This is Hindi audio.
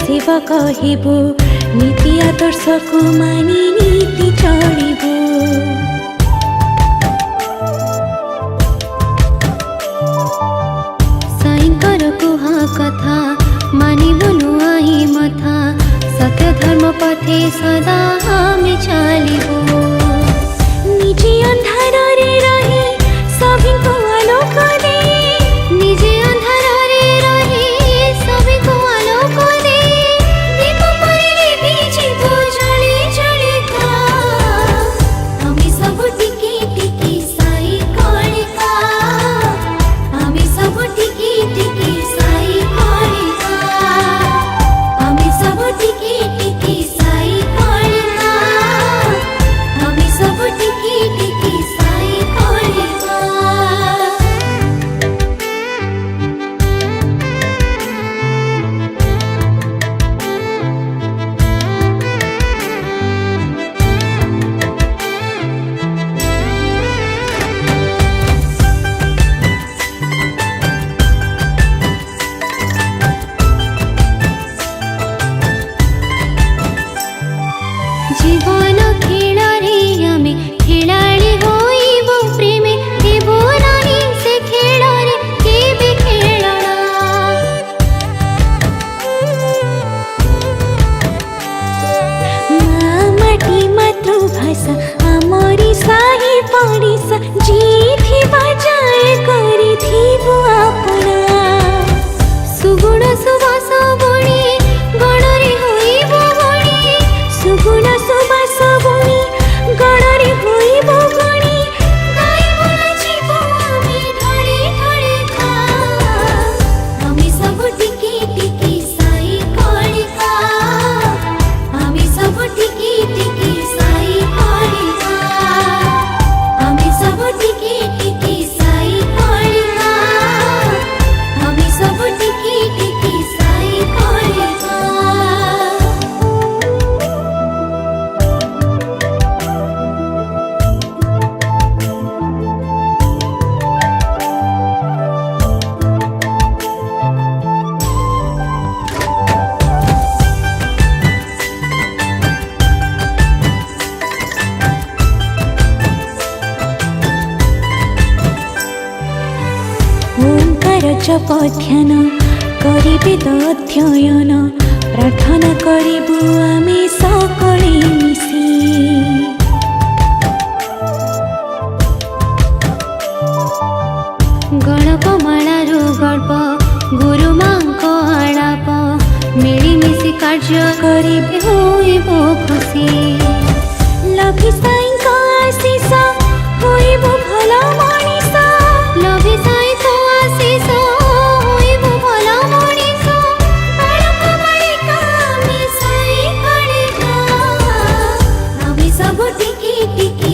शिव कहबो नीति आदर्श को मानी नीति चलिबो साईंकर कुहा कथा मानिबनु आई मथा सत्य धर्म पथे सदा आमे चलिबो निजे अंधार रे रही सभी को आलोक दे निजे अंधार रे रही सभी को आलोक दे दीप परिले बीजीबो जले जले का हमें सब टिकी टिकी साई कलिका हमें सब टिकी टिकी साई कलिका हमें सब टिकी टिकी साई कलिका हमें सब टिकी टिकी साई कलिका जीवन खेल रे आमे खेलाड़ी होइबो प्रेमे देबो नाही से खेल रे केबे खेलना माटी मातृभाषा आमरी साही पड़िसा जीथि बजाए करी थिबो आपना सुगुण सुवास बणी गणरे होइबो बणी सुगुण सुवास बणी गणरे होइबो गणी गाइबो नाचिबो आमे ढळे ढळे खा आमे सब टिकी टिकी साई कलिका आमे सब टिकी टिकी साई कलिका आमे सब टिकी टिकी साई कलिका आमे सब टिकी टिकी साई कलिका ओंकार जप ध्यान करिबे तो अध्ययन प्रार्थना करिबु आमे सकले मिसी गणपमाळारू गल्प गुरु मांक आलाप मिलिमिशि कार्य करिबे होइबो खुशी लभी साईंक आशीष होइबो भल मनिष लभी साईंक आशीष होइबो भल मनिष बालक बालिका आमे साई कलिका आमे सब टिकी टिकी